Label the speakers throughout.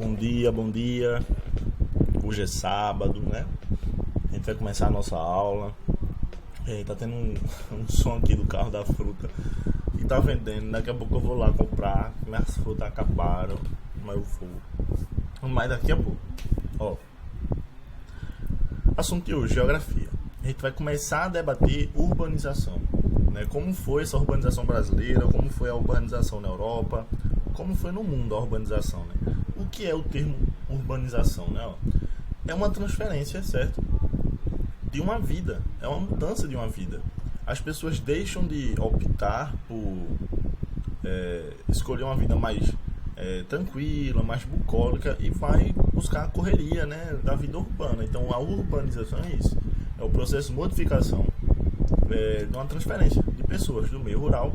Speaker 1: bom dia. Hoje é sábado, né? A gente vai começar a nossa aula. Tá tendo um som aqui do carro da fruta que tá vendendo. Daqui a pouco eu vou lá comprar. Minhas frutas acabaram, mas eu vou. Mas daqui a pouco. Ó. Assunto de hoje, geografia. A gente vai começar a debater urbanização, né? Como foi essa urbanização brasileira, como foi a urbanização na Europa, como foi no mundo a urbanização, né? O que é o termo urbanização, né? É uma transferência, certo? De uma vida, é uma mudança de uma vida. As pessoas deixam de optar por escolher uma vida mais tranquila, mais bucólica e vai buscar a correria, né, da vida urbana. Então a urbanização é isso, é o processo de modificação de uma transferência de pessoas do meio rural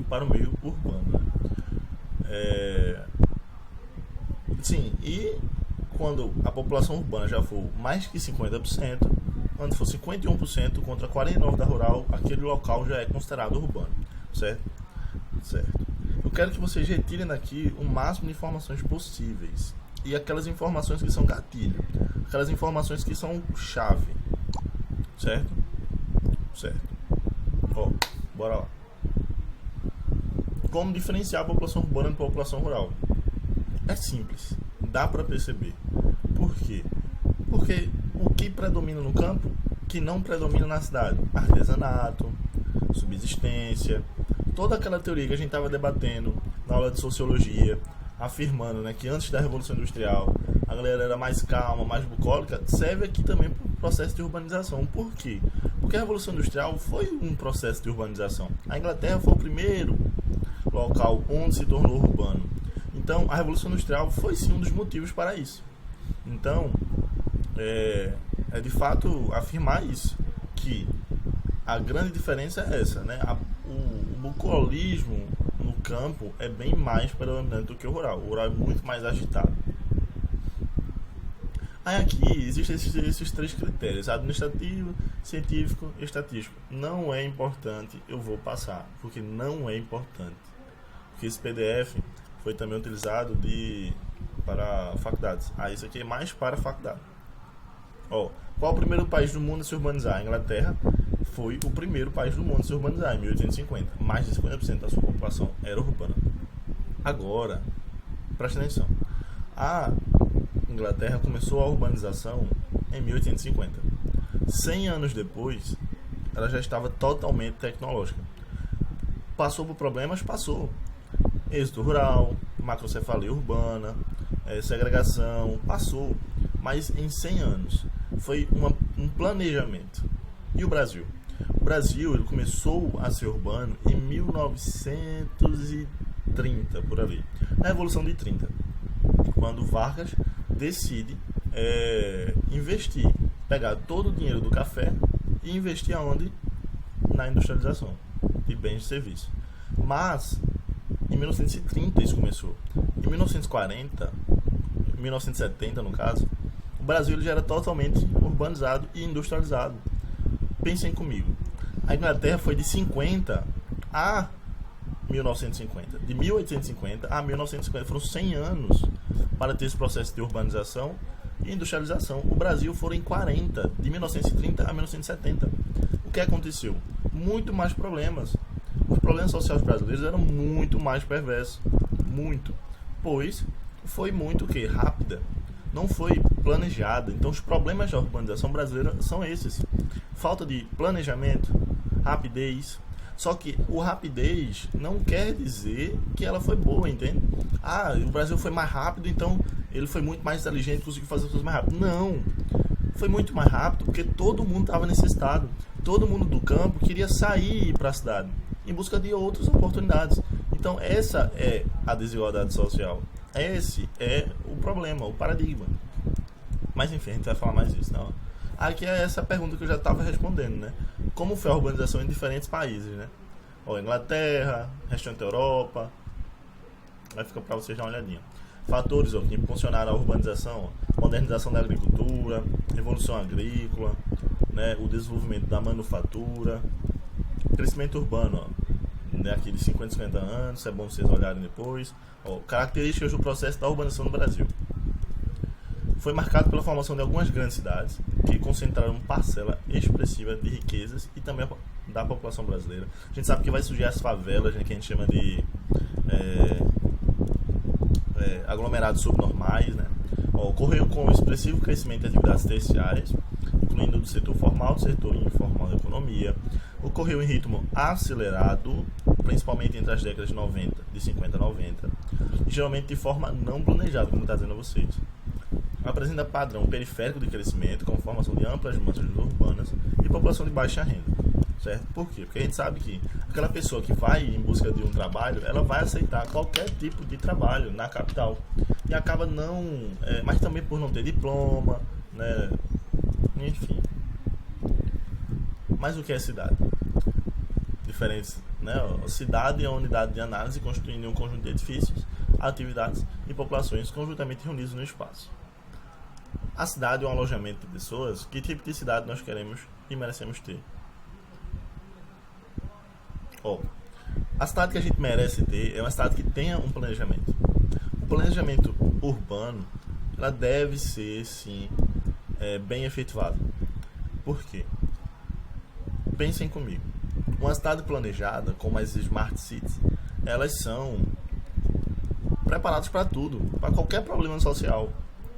Speaker 1: para o meio urbano. Sim, e quando a população urbana já for mais que 50%, quando for 51% contra 49% da rural, aquele local já é considerado urbano, certo? Eu quero que vocês retirem daqui o máximo de informações possíveis. E aquelas informações que são gatilho, aquelas informações que são chave, certo? Ó, bora lá. Como diferenciar a população urbana da população rural? É simples, dá para perceber. Por quê? Porque o que predomina no campo, que não predomina na cidade? Artesanato, subsistência, toda aquela teoria que a gente estava debatendo na aula de sociologia, afirmando, né, que antes da Revolução Industrial a galera era mais calma, mais bucólica, serve aqui também para o processo de urbanização. Por quê? Porque a Revolução Industrial foi um processo de urbanização. A Inglaterra foi o primeiro local onde se tornou urbano. Então, a Revolução Industrial foi sim um dos motivos para isso. Então, é de fato afirmar isso, que a grande diferença é essa, né? O bucolismo no campo é bem mais predominante do que o rural. O rural é muito mais agitado. Aí aqui existem esses três critérios: administrativo, científico e estatístico. Não é importante, eu vou passar, porque não é importante. Porque esse PDF foi também utilizado para faculdades. Isso aqui é mais para faculdade. Ó, qual o primeiro país do mundo a se urbanizar? A Inglaterra foi o primeiro país do mundo a se urbanizar em 1850. Mais de 50% da sua população era urbana. Agora, presta atenção. A Inglaterra começou a urbanização em 1850. 100 anos depois, ela já estava totalmente tecnológica. Passou por problemas? Passou. Êxodo rural, macrocefalia urbana, segregação, passou. Mas em 100 anos foi um planejamento. E o Brasil? O Brasil ele começou a ser urbano em 1930, por ali. Na Revolução de 30, quando Vargas decide investir, pegar todo o dinheiro do café e investir aonde? Na industrialização de bens e serviços. Mas em 1930 isso começou. Em 1940, 1970 no caso, o Brasil ele já era totalmente urbanizado e industrializado. Pensem comigo. A Inglaterra foi de 50 a 1950. De 1850 a 1950 foram 100 anos para ter esse processo de urbanização e industrialização. O Brasil foram em 40, de 1930 a 1970. O que aconteceu? Muito mais problemas. Os problemas sociais brasileiros eram muito mais perversos. Muito. Pois foi muito o quê? Rápida. Não foi planejada. Então os problemas da urbanização brasileira são esses: falta de planejamento, rapidez. Só que o rapidez não quer dizer que ela foi boa, entende? O Brasil foi mais rápido, então ele foi muito mais inteligente, conseguiu fazer as coisas mais rápido. Não, foi muito mais rápido porque todo mundo estava necessitado. Todo mundo do campo queria sair para a cidade em busca de outras oportunidades. Então essa é a desigualdade social. Esse é o problema, o paradigma. Mas enfim, a gente vai falar mais disso, não? Aqui é essa pergunta que eu já estava respondendo, né? Como foi a urbanização em diferentes países, né? Inglaterra, restante da Europa. Vai ficar para vocês dar uma olhadinha. Fatores que impulsionaram a urbanização: modernização da agricultura, revolução agrícola, né? O desenvolvimento da manufatura, crescimento urbano, Aqui de 50 50 anos, é bom vocês olharem depois. Ó, características do processo da urbanização no Brasil. Foi marcado pela formação de algumas grandes cidades que concentraram parcela expressiva de riquezas e também da população brasileira. A gente sabe que vai surgir as favelas, né, que a gente chama de aglomerados subnormais, né? Ó, ocorreu com o expressivo crescimento de atividades terciárias, incluindo do setor formal, do setor informal da economia. Ocorreu em ritmo acelerado, principalmente entre as décadas de 90, de 50 a 90, e geralmente de forma não planejada, como está dizendo a vocês. Apresenta padrão periférico de crescimento, com formação de amplas massas urbanas e população de baixa renda. Certo? Por quê? Porque a gente sabe que aquela pessoa que vai em busca de um trabalho, ela vai aceitar qualquer tipo de trabalho na capital. E acaba não... mas também por não ter diploma, né? Enfim. Mas o que é cidade? Diferentes, né? A cidade é uma unidade de análise constituindo um conjunto de edifícios, atividades e populações conjuntamente reunidos no espaço. A cidade é um alojamento de pessoas. Que tipo de cidade nós queremos e merecemos ter? Oh, a cidade que a gente merece ter é uma cidade que tenha um planejamento. O planejamento urbano, ela deve ser, sim, bem efetivado. Por quê? Pensem comigo. Uma cidade planejada, como as Smart Cities, elas são preparadas para tudo, para qualquer problema social.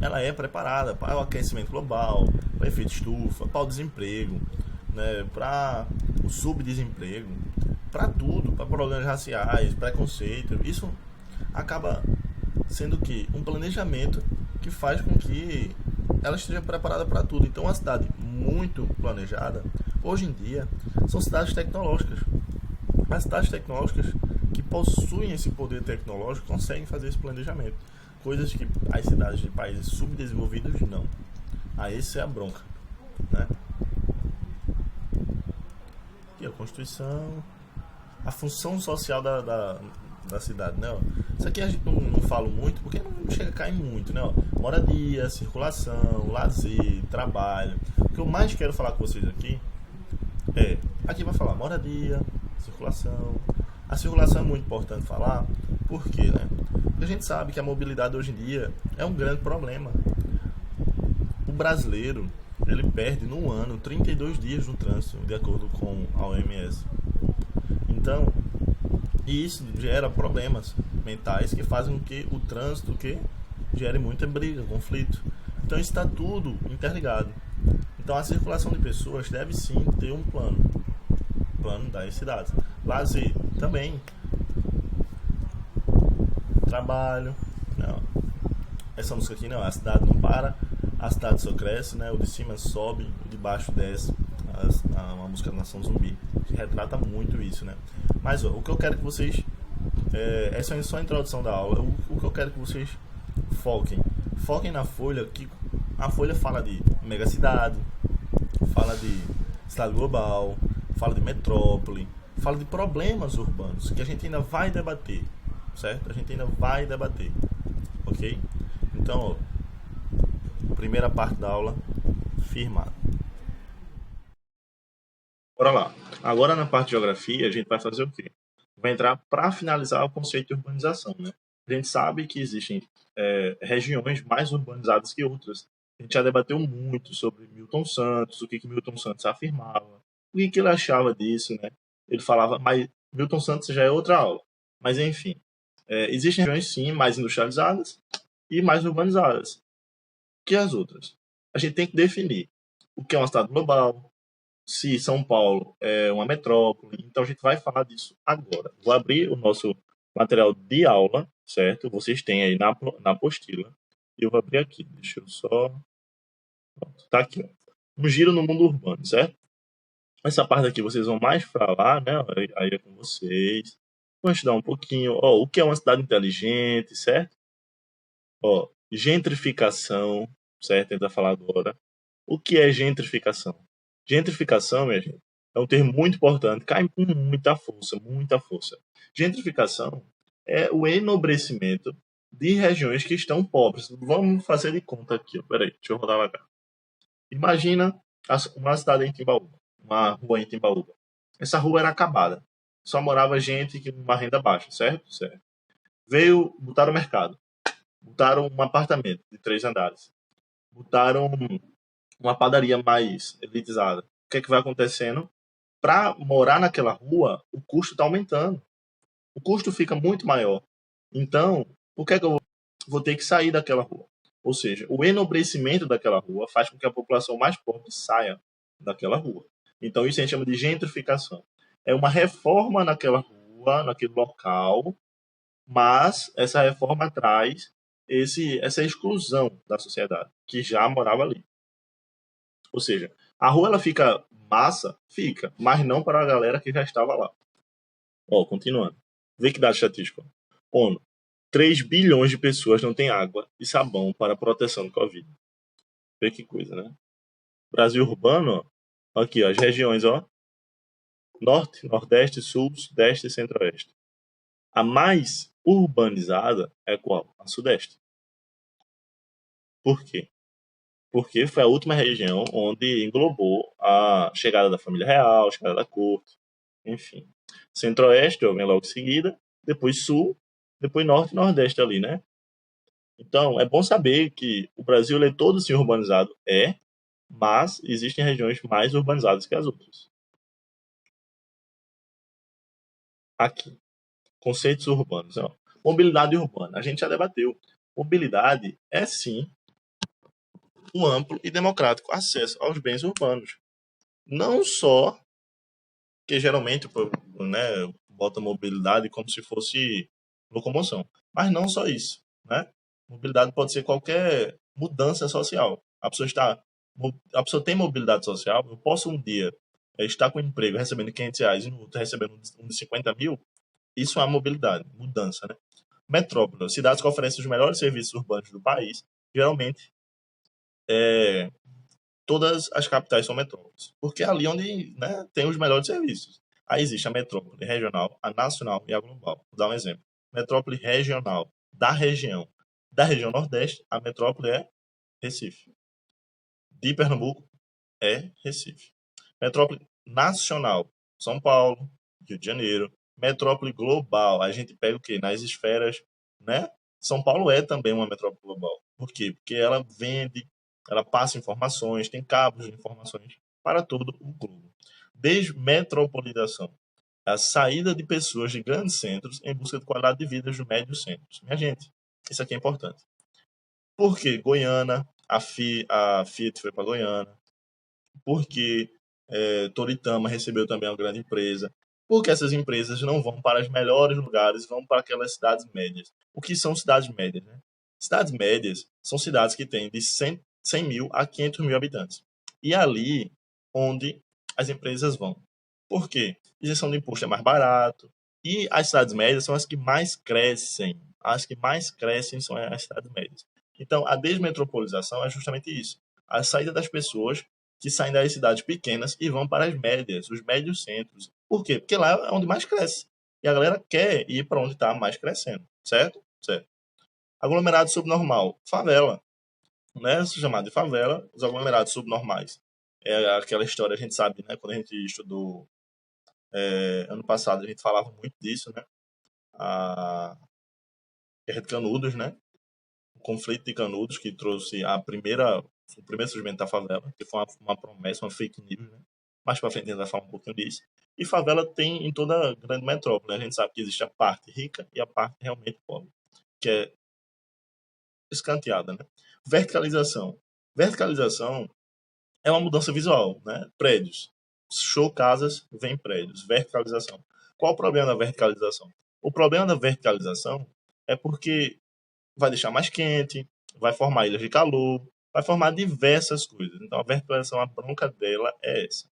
Speaker 1: Ela é preparada para o aquecimento global, para o efeito estufa, para o desemprego, né, para o subdesemprego, para tudo, para problemas raciais, preconceito. Isso acaba sendo que um planejamento que faz com que ela esteja preparada para tudo. Então, uma cidade muito planejada, hoje em dia, são cidades tecnológicas. As cidades tecnológicas que possuem esse poder tecnológico conseguem fazer esse planejamento. Coisas que as cidades de países subdesenvolvidos não. Aí essa é a bronca, né? E a Constituição, a função social da cidade, né? Isso aqui a gente não fala muito, porque não chega a cair muito, né? Moradia, circulação, lazer, trabalho. O que eu mais quero falar com vocês aqui aqui vai falar moradia, circulação. A circulação é muito importante falar, por quê, né? Porque a gente sabe que a mobilidade hoje em dia é um grande problema. O brasileiro, ele perde no ano 32 dias no trânsito, de acordo com a OMS. Então, e isso gera problemas mentais que fazem com que o trânsito gere muita briga, conflito. Então isso está tudo interligado. Então a circulação de pessoas deve sim ter um plano das cidades. Lazer também. Trabalho. Não. Essa música aqui não, a cidade não para, a cidade só cresce, né? O de cima sobe, o de baixo desce. Uma música da Nação Zumbi que retrata muito isso, né? Mas o que eu quero que vocês essa é só a introdução da aula. O que eu quero que vocês foquem na Folha, que a Folha fala de megacidade, fala de cidade global, fala de metrópole, fala de problemas urbanos que a gente ainda vai debater, certo? A gente ainda vai debater, ok? Então, primeira parte da aula firmada. Bora lá. Agora na parte de geografia a gente vai fazer o quê? Vai entrar para finalizar o conceito de urbanização, né? A gente sabe que existem regiões mais urbanizadas que outras. A gente já debateu muito sobre Milton Santos, o que Milton Santos afirmava, o que ele achava disso, né? Ele falava, mas Milton Santos já é outra aula. Mas enfim, existem regiões sim mais industrializadas e mais urbanizadas que as outras. A gente tem que definir o que é uma cidade global, se São Paulo é uma metrópole. Então a gente vai falar disso agora. Vou abrir o nosso material de aula, certo? Vocês têm aí na apostila. Eu vou abrir aqui. Deixa eu só... Pronto, tá aqui, ó. Um giro no mundo urbano, certo? Essa parte aqui vocês vão mais falar, né? Aí é com vocês. Vou estudar um pouquinho. Ó, o que é uma cidade inteligente, certo? Ó, gentrificação, certo? A gente vai falar agora. O que é gentrificação? Gentrificação, minha gente, é um termo muito importante, cai com muita força, muita força. Gentrificação é o enobrecimento de regiões que estão pobres. Vamos fazer de conta aqui, ó. Peraí, deixa eu rodar lá cá. Imagina uma cidade em Timbaúba, uma rua em Timbaúba. Essa rua era acabada. só morava gente com uma renda baixa, certo? Certo. Veio, botaram o mercado, botaram um apartamento de 3 andares, botaram uma padaria mais elitizada. O que é que vai acontecendo? Para morar naquela rua, o custo está aumentando. O custo fica muito maior. Então, o que é que eu vou ter que sair daquela rua? Ou seja, o enobrecimento daquela rua faz com que a população mais pobre saia daquela rua. Então, isso a gente chama de gentrificação. É uma reforma naquela rua, naquele local, mas essa reforma traz essa exclusão da sociedade que já morava ali. Ou seja, a rua ela fica massa, fica, mas não para a galera que já estava lá. Ó, continuando. Vê que dado estatístico. ONU. 3 bilhões de pessoas não têm água e sabão para proteção do Covid. Vê que coisa, né? Brasil urbano, ó. Aqui, ó, as regiões, ó. Norte, Nordeste, Sul, Sudeste e Centro-Oeste. A mais urbanizada é qual? A Sudeste. Por quê? Porque foi a última região onde englobou a chegada da família real, a chegada da corte, enfim. Centro-Oeste vem logo em seguida, depois Sul, depois Norte e Nordeste ali, né? Então, é bom saber que o Brasil ele é todo assim urbanizado, mas existem regiões mais urbanizadas que as outras. Aqui, conceitos urbanos. Ó. Mobilidade urbana, a gente já debateu. Mobilidade é sim um amplo e democrático acesso aos bens urbanos. Não só que geralmente né, bota mobilidade como se fosse locomoção, mas não só isso. Né? Mobilidade pode ser qualquer mudança social. A pessoa tem mobilidade social, eu posso um dia estar com um emprego recebendo R$ 500 e no outro recebendo um de 50 mil, isso é uma mobilidade, mudança, né? Metrópole, cidades que oferecem os melhores serviços urbanos do país, geralmente todas as capitais são metrópoles, porque é ali onde né, tem os melhores serviços. Aí existe a metrópole regional, a nacional e a global. Vou dar um exemplo. Metrópole regional da região Nordeste, a metrópole é Recife. De Pernambuco é Recife. Metrópole nacional, São Paulo, Rio de Janeiro. Metrópole global, a gente pega o quê? Nas esferas, né? São Paulo é também uma metrópole global. Por quê? Porque ela vende, ela passa informações, tem cabos de informações para todo o globo. Desmetropolização, a saída de pessoas de grandes centros em busca de qualidade de vida dos médios centros. Minha gente, isso aqui é importante. Por que Goiânia, a Fiat foi para Goiânia? Porque Toritama recebeu também uma grande empresa, porque essas empresas não vão para os melhores lugares, vão para aquelas cidades médias. O que são cidades médias? Né? Cidades médias são cidades que têm de 100 mil a 500 mil habitantes. E ali onde as empresas vão. Por quê? Isenção de imposto é mais barato. E as cidades médias são as que mais crescem. As que mais crescem são as cidades médias. Então, a desmetropolização é justamente isso. A saída das pessoas que saem das cidades pequenas e vão para as médias, os médios centros. Por quê? Porque lá é onde mais cresce. E a galera quer ir para onde está mais crescendo. Certo? Certo. Aglomerado subnormal. Favela. Né? Chamado de favela, os aglomerados subnormais. É aquela história, a gente sabe, né? Quando a gente estudou ano passado, a gente falava muito disso, né? A Guerra de Canudos, né? O conflito de Canudos, que trouxe o primeiro surgimento da favela, que foi uma promessa, uma fake news, né? Mais para frente a gente vai falar um pouquinho disso. E favela tem em toda grande metrópole. Né? A gente sabe que existe a parte rica e a parte realmente pobre, que é escanteada, né? Verticalização. Verticalização é uma mudança visual, né? Prédios. Show casas, vem prédios. Verticalização. Qual o problema da verticalização? O problema da verticalização é porque vai deixar mais quente, vai formar ilhas de calor, vai formar diversas coisas. Então, a verticalização, a bronca dela é essa.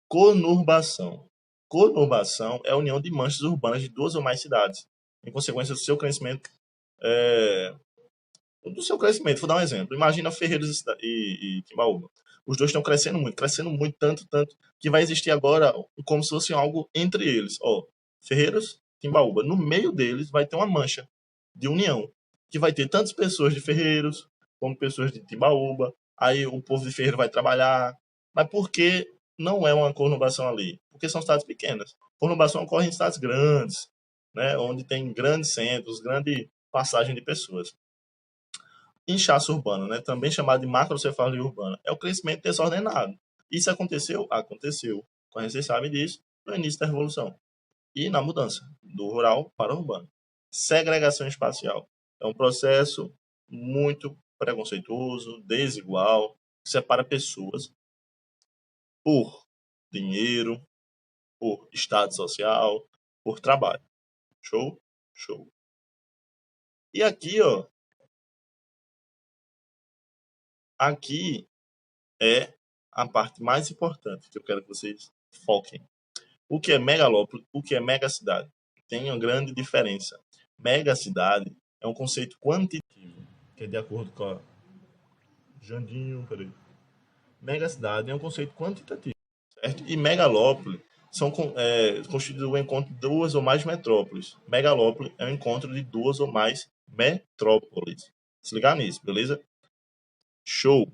Speaker 1: Conurbação. Conurbação é a união de manchas urbanas de duas ou mais cidades, em consequência do seu crescimento. Vou dar um exemplo. Imagina Ferreiros e Timbaúba. Os dois estão crescendo muito, tanto, que vai existir agora como se fosse algo entre eles. Ó, Ferreiros, Timbaúba. No meio deles vai ter uma mancha de união, que vai ter tantas pessoas de Ferreiros como pessoas de Timbaúba. Aí o povo de Ferreiro vai trabalhar. Mas por que não é uma conurbação ali? Porque são cidades pequenas. Conurbação ocorre em cidades grandes, né, onde tem grandes centros, grande passagem de pessoas. Inchaço urbano, né, também chamado de macrocefalia urbana, é o crescimento desordenado. Isso aconteceu? Aconteceu. Como vocês sabem disso, no início da Revolução. E na mudança do rural para o urbano. Segregação espacial. É um processo muito preconceituoso, desigual, que separa pessoas por dinheiro, por estado social, por trabalho. Show? Show. E aqui, ó, aqui é a parte mais importante que eu quero que vocês foquem. O que é megalópole, o que é megacidade? Tem uma grande diferença. Megacidade é um conceito quantitativo, que é de acordo com a Jandinho, peraí. Megacidade é um conceito quantitativo, certo? E megalópole são constituídos o encontro de duas ou mais metrópoles. Megalópole é o encontro de duas ou mais metrópoles. Se ligar nisso, beleza? Show!